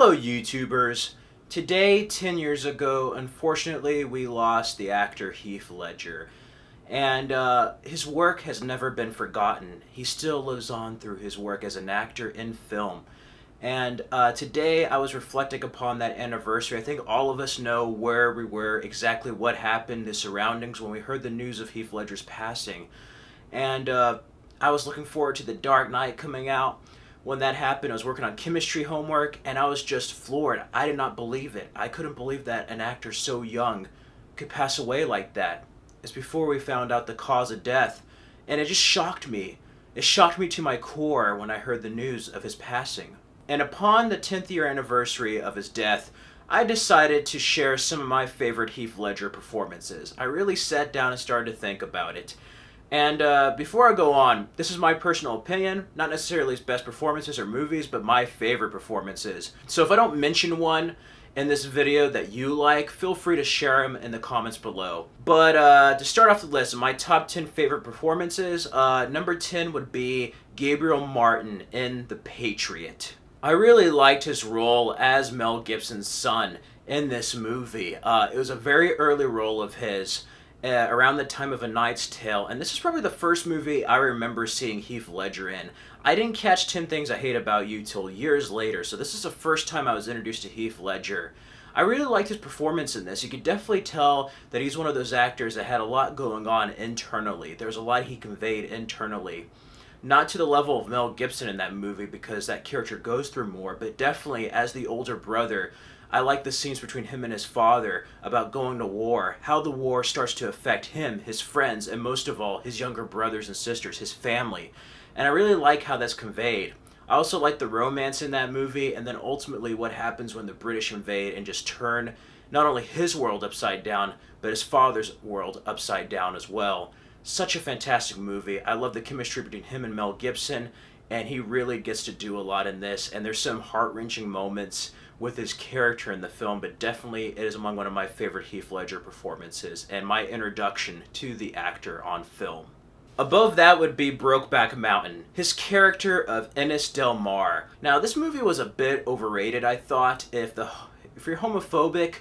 Hello YouTubers. Today, 10 years ago, unfortunately we lost the actor Heath Ledger. And his work has never been forgotten. He still lives on through his work as an actor in film. And today I was reflecting upon that anniversary. I think all of us know where we were, exactly what happened, the surroundings when we heard the news of Heath Ledger's passing. And I was looking forward to The Dark Knight coming out. When that happened, I was working on chemistry homework, and I was just floored. I did not believe it. I couldn't believe that an actor so young could pass away like that. It's before we found out the cause of death, and it just shocked me. It shocked me to my core when I heard the news of his passing. And upon the 10th year anniversary of his death, I decided to share some of my favorite Heath Ledger performances. I really sat down and started to think about it. And before I go on, this is my personal opinion, not necessarily his best performances or movies, but my favorite performances. So if I don't mention one in this video that you like, feel free to share them in the comments below. But to start off the list of my top 10 favorite performances, number 10 would be Gabriel Martin in The Patriot. I really liked his role as Mel Gibson's son in this movie. It was a very early role of his. Around the time of A Knight's Tale, and this is probably the first movie I remember seeing Heath Ledger in. I didn't catch 10 Things I Hate About You till years later, so this is the first time I was introduced to Heath Ledger. I really liked his performance in this. You could definitely tell that he's one of those actors that had a lot going on internally. There's a lot he conveyed internally. Not to the level of Mel Gibson in that movie, because that character goes through more, but definitely as the older brother, I like the scenes between him and his father about going to war, how the war starts to affect him, his friends, and most of all, his younger brothers and sisters, his family. And I really like how that's conveyed. I also like the romance in that movie, and then ultimately what happens when the British invade and just turn not only his world upside down, but his father's world upside down as well. Such a fantastic movie. I love the chemistry between him and Mel Gibson, and he really gets to do a lot in this, and there's some heart-wrenching moments with his character in the film, but definitely it is among one of my favorite Heath Ledger performances and my introduction to the actor on film. Above that would be Brokeback Mountain, his character of Ennis Del Mar. Now this movie was a bit overrated, I thought. If you're homophobic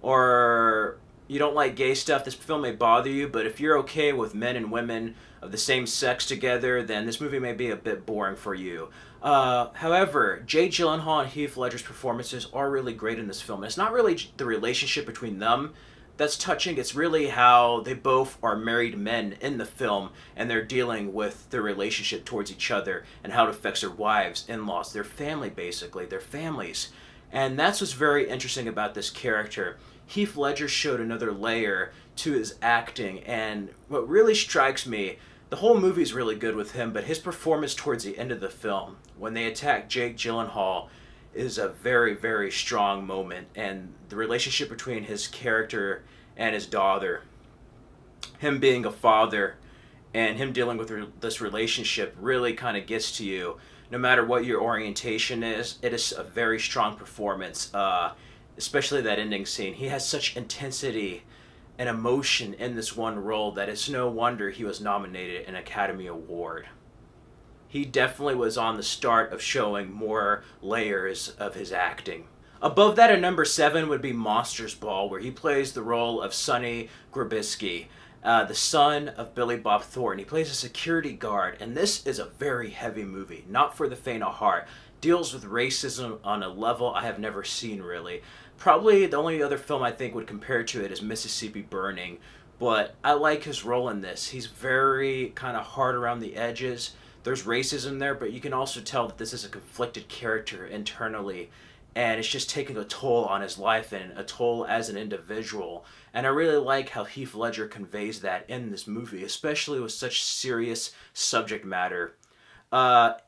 or you don't like gay stuff, this film may bother you, but if you're okay with men and women of the same sex together, then this movie may be a bit boring for you. However, Jake Gyllenhaal and Heath Ledger's performances are really great in this film. It's not really the relationship between them that's touching, it's really how they both are married men in the film, and they're dealing with their relationship towards each other and how it affects their wives, in-laws, their family basically, their families. And that's what's very interesting about this character. Heath Ledger showed another layer to his acting, and what really strikes me, the whole movie's really good with him, but his performance towards the end of the film, when they attack Jake Gyllenhaal, is a very, very strong moment, and the relationship between his character and his daughter, him being a father, and him dealing with this relationship really kind of gets to you. No matter what your orientation is, it is a very strong performance, especially that ending scene. He has such intensity and emotion in this one role that it's no wonder he was nominated an Academy Award. He definitely was on the start of showing more layers of his acting. Above that at number 7 would be Monsters Ball, where he plays the role of Sonny Grabowski, the son of Billy Bob Thornton. He plays a security guard, and this is a very heavy movie, not for the faint of heart. Deals with racism on a level I have never seen, really. Probably the only other film I think would compare to it is Mississippi Burning, but I like his role in this. He's very kind of hard around the edges. There's racism there, but you can also tell that this is a conflicted character internally, and it's just taking a toll on his life and a toll as an individual. And I really like how Heath Ledger conveys that in this movie, especially with such serious subject matter.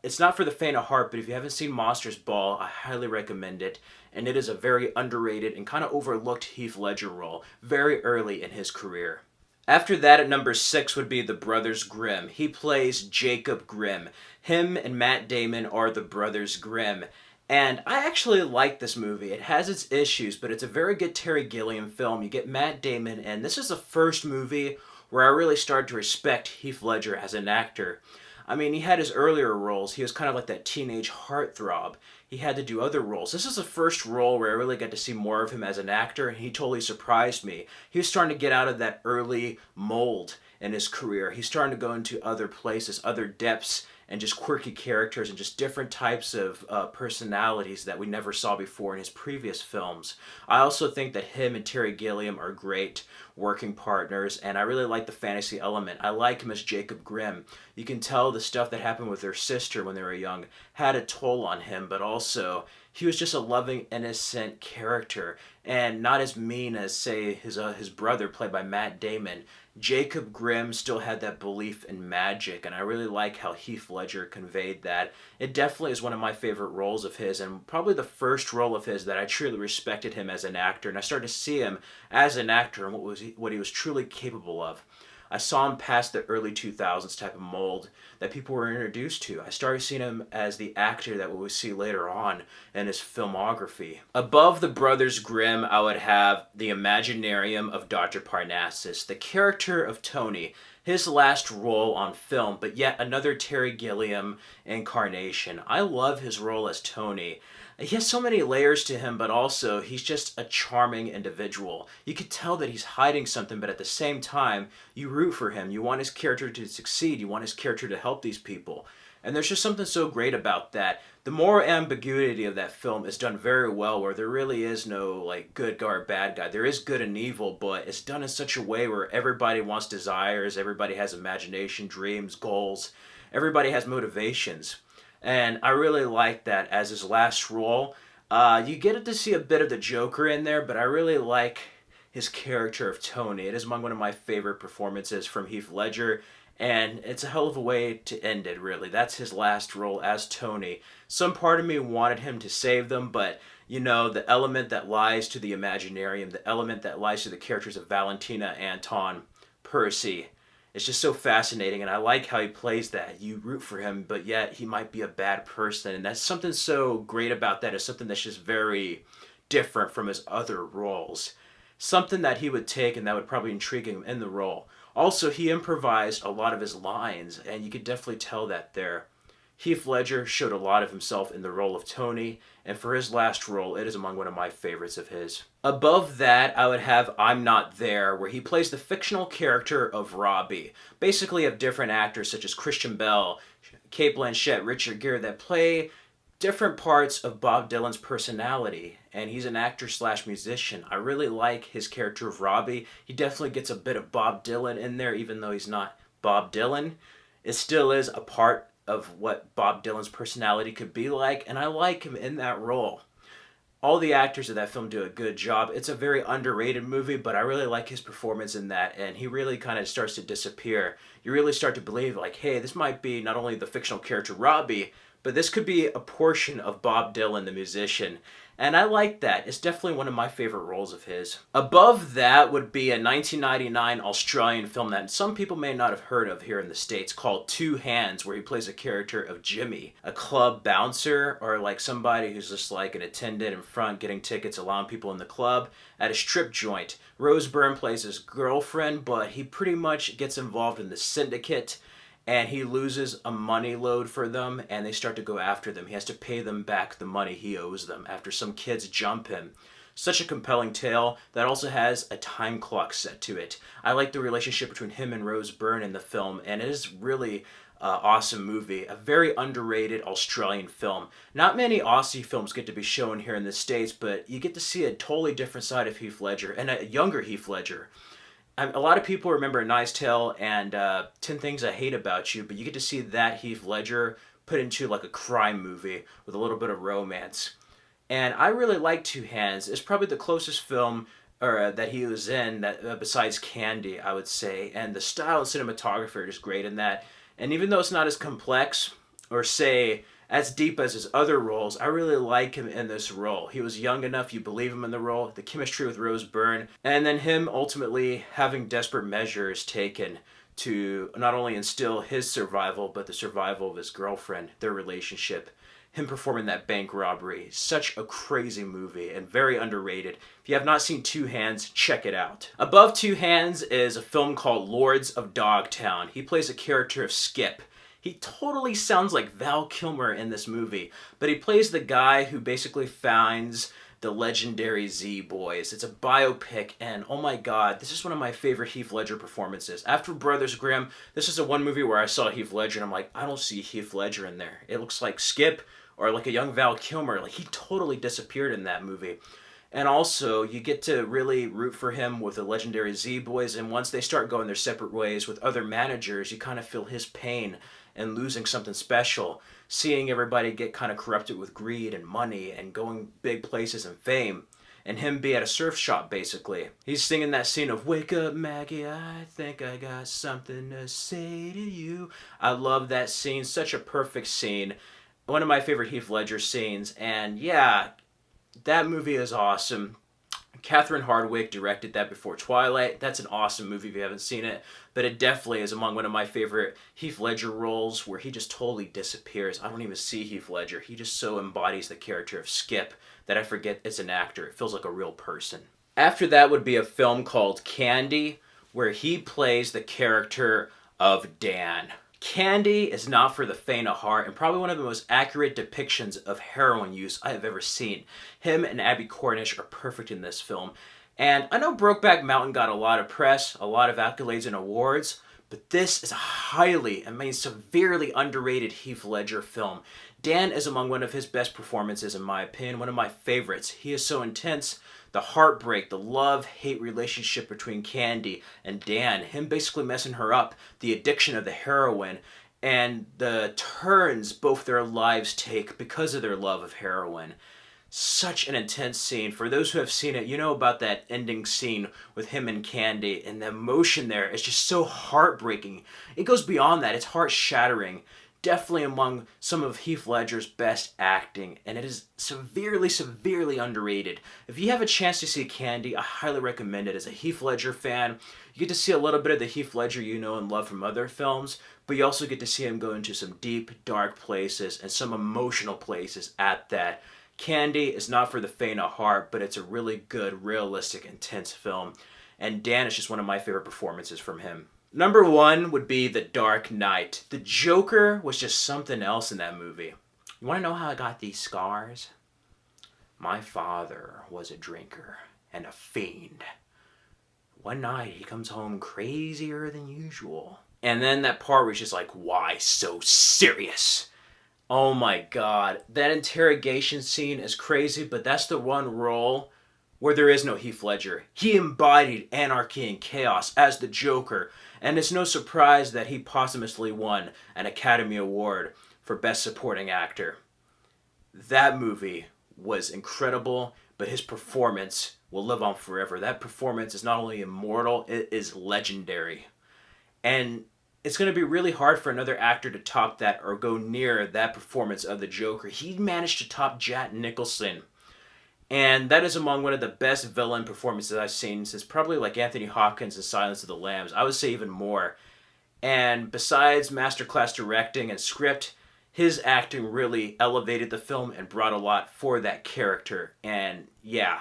It's not for the faint of heart, but if you haven't seen Monsters Ball, I highly recommend it. And it is a very underrated and kind of overlooked Heath Ledger role, very early in his career. After that, at number 6 would be the Brothers Grimm. He plays Jacob Grimm. Him and Matt Damon are the Brothers Grimm. And I actually like this movie. It has its issues, but it's a very good Terry Gilliam film. You get Matt Damon, and this is the first movie where I really started to respect Heath Ledger as an actor. I mean, he had his earlier roles. He was kind of like that teenage heartthrob. He had to do other roles. This is the first role where I really got to see more of him as an actor, and he totally surprised me. He was starting to get out of that early mold in his career. He's starting to go into other places, other depths, and just quirky characters and just different types of personalities that we never saw before in his previous films. I also think that him and Terry Gilliam are great working partners, and I really like the fantasy element. I like him as Jacob Grimm. You can tell the stuff that happened with their sister when they were young had a toll on him, but also he was just a loving, innocent character, and not as mean as, say, his brother, played by Matt Damon. Jacob Grimm still had that belief in magic, and I really like how Heath Ledger conveyed that. It definitely is one of my favorite roles of his, and probably the first role of his that I truly respected him as an actor, and I started to see him as an actor and what he was truly capable of. I saw him past the early 2000s type of mold that people were introduced to. I started seeing him as the actor that we would see later on in his filmography. Above the Brothers Grimm, I would have the Imaginarium of Dr. Parnassus, the character of Tony, his last role on film, but yet another Terry Gilliam incarnation. I love his role as Tony. He has so many layers to him, but also he's just a charming individual. You could tell that he's hiding something, but at the same time, you root for him. You want his character to succeed. You want his character to help these people. And there's just something so great about that. The moral ambiguity of that film is done very well, where there really is no like good guy or bad guy. There is good and evil, but it's done in such a way where everybody wants desires, everybody has imagination, dreams, goals, everybody has motivations. And I really like that as his last role. You get to see a bit of the Joker in there, but I really like his character of Tony. It is among one of my favorite performances from Heath Ledger, and it's a hell of a way to end it, really. That's his last role as Tony. Some part of me wanted him to save them, but, you know, the element that lies to the Imaginarium, the element that lies to the characters of Valentina, Anton, Percy, it's just so fascinating, and I like how he plays that. You root for him, but yet he might be a bad person, and that's something so great about that. Is something that's just very different from his other roles. Something that he would take and that would probably intrigue him in the role. Also, he improvised a lot of his lines, and you could definitely tell that there. Heath Ledger showed a lot of himself in the role of Tony, and for his last role, it is among one of my favorites of his. Above that, I would have I'm Not There, where he plays the fictional character of Robbie. Basically, of different actors such as Christian Bale, Cate Blanchett, Richard Gere, that play different parts of Bob Dylan's personality, and he's an actor slash musician. I really like his character of Robbie. He definitely gets a bit of Bob Dylan in there, even though he's not Bob Dylan. It still is a part of what Bob Dylan's personality could be like, and I like him in that role. All the actors of that film do a good job. It's a very underrated movie, but I really like his performance in that, and he really kind of starts to disappear. You really start to believe, like, hey, this might be not only the fictional character Robbie, but this could be a portion of Bob Dylan, the musician. And I like that. It's definitely one of my favorite roles of his. Above that would be a 1999 Australian film that some people may not have heard of here in the States, called Two Hands, where he plays a character of Jimmy, a club bouncer, or like somebody who's just like an attendant in front getting tickets, allowing people in the club at a strip joint. Rose Byrne plays his girlfriend, but he pretty much gets involved in the syndicate, and he loses a money load for them, and they start to go after them. He has to pay them back the money he owes them after some kids jump him. Such a compelling tale that also has a time clock set to it. I like the relationship between him and Rose Byrne in the film, and it is really awesome movie. A very underrated Australian film. Not many Aussie films get to be shown here in the States, but you get to see a totally different side of Heath Ledger, and a younger Heath Ledger. A lot of people remember A Knight's Tale and 10 Things I Hate About You, but you get to see that Heath Ledger put into like a crime movie with a little bit of romance. And I really like Two Hands. It's probably the closest film that he was in that besides Candy, I would say. And the style and cinematography is great in that. And even though it's not as complex or say as deep as his other roles, I really like him in this role. He was young enough, you believe him in the role, the chemistry with Rose Byrne, and then him ultimately having desperate measures taken to not only instill his survival, but the survival of his girlfriend, their relationship, him performing that bank robbery. Such a crazy movie and very underrated. If you have not seen Two Hands, check it out. Above Two Hands is a film called Lords of Dogtown. He plays a character of Skip. He totally sounds like Val Kilmer in this movie, but he plays the guy who basically finds the legendary Z Boys. It's a biopic, and oh my god, this is one of my favorite Heath Ledger performances. After Brothers Grimm, this is the one movie where I saw Heath Ledger, and I'm like, I don't see Heath Ledger in there. It looks like Skip or like a young Val Kilmer. Like, he totally disappeared in that movie. And also, you get to really root for him with the legendary Z Boys, and once they start going their separate ways with other managers, you kind of feel his pain and losing something special, seeing everybody get kind of corrupted with greed and money and going big places and fame, and him be at a surf shop basically. He's singing that scene of "Wake up, Maggie, I think I got something to say to you." I love that scene, such a perfect scene. One of my favorite Heath Ledger scenes, and yeah, that movie is awesome. Catherine Hardwicke directed that before Twilight. That's an awesome movie if you haven't seen it. But it definitely is among one of my favorite Heath Ledger roles where he just totally disappears. I don't even see Heath Ledger. He just so embodies the character of Skip that I forget it's an actor. It feels like a real person. After that would be a film called Candy, where he plays the character of Dan. Candy is not for the faint of heart, and probably one of the most accurate depictions of heroin use I have ever seen. Him and Abby Cornish are perfect in this film. And I know Brokeback Mountain got a lot of press, a lot of accolades and awards, but this is a highly, severely underrated Heath Ledger film. Dan is among one of his best performances in my opinion, one of my favorites. He is so intense. The heartbreak, the love-hate relationship between Candy and Dan, him basically messing her up, the addiction of the heroin, and the turns both their lives take because of their love of heroin. Such an intense scene. For those who have seen it, you know about that ending scene with him and Candy, and the emotion there is just so heartbreaking. It goes beyond that. It's heart-shattering. Definitely among some of Heath Ledger's best acting, and it is severely, severely underrated. If you have a chance to see Candy, I highly recommend it. As a Heath Ledger fan, you get to see a little bit of the Heath Ledger you know and love from other films, but you also get to see him go into some deep, dark places and some emotional places at that. Candy is not for the faint of heart, but it's a really good, realistic, intense film, and Dan is just one of my favorite performances from him. Number one would be The Dark Knight. The Joker was just something else in that movie. You want to know how I got these scars? My father was a drinker and a fiend. One night he comes home crazier than usual. And then that part where he's just like, why so serious? Oh my god. That interrogation scene is crazy, but that's the one role where there is no Heath Ledger. He embodied anarchy and chaos as the Joker, and it's no surprise that he posthumously won an Academy Award for Best Supporting Actor. That movie was incredible, but his performance will live on forever. That performance is not only immortal, it is legendary. And it's going to be really hard for another actor to top that or go near that performance of the Joker. He managed to top Jack Nicholson. And that is among one of the best villain performances I've seen since probably like Anthony Hopkins in Silence of the Lambs. I would say even more. And besides masterclass directing and script, his acting really elevated the film and brought a lot for that character. And yeah,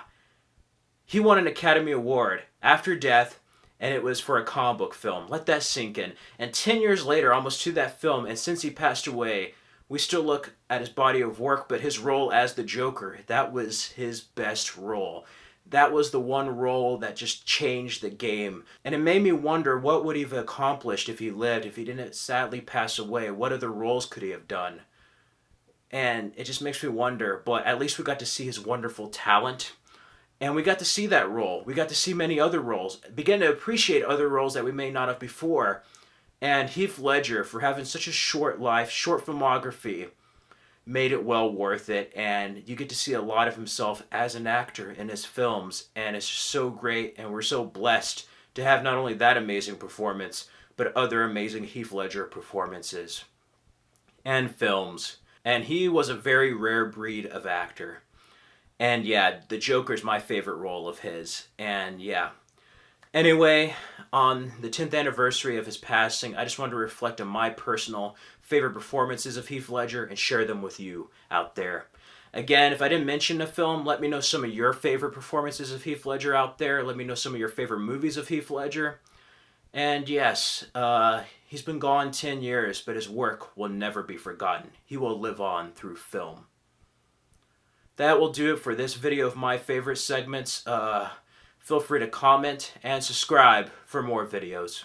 he won an Academy Award after death, and it was for a comic book film. Let that sink in. And 10 years later, almost to that film, and since he passed away, we still look at his body of work, but his role as the Joker, that was his best role. That was the one role that just changed the game. And it made me wonder, what would he have accomplished if he lived, if he didn't sadly pass away? What other roles could he have done? And it just makes me wonder, but at least we got to see his wonderful talent. And we got to see that role. We got to see many other roles. Begin to appreciate other roles that we may not have before. And Heath Ledger, for having such a short life, short filmography, made it well worth it. And you get to see a lot of himself as an actor in his films. And it's just so great. And we're so blessed to have not only that amazing performance, but other amazing Heath Ledger performances and films. And he was a very rare breed of actor. And yeah, the Joker's my favorite role of his. And yeah. Anyway, on the 10th anniversary of his passing, I just wanted to reflect on my personal favorite performances of Heath Ledger and share them with you out there. Again, if I didn't mention a film, let me know some of your favorite performances of Heath Ledger out there. Let me know some of your favorite movies of Heath Ledger. And yes, he's been gone 10 years, but his work will never be forgotten. He will live on through film. That will do it for this video of my favorite segments. Feel free to comment and subscribe for more videos.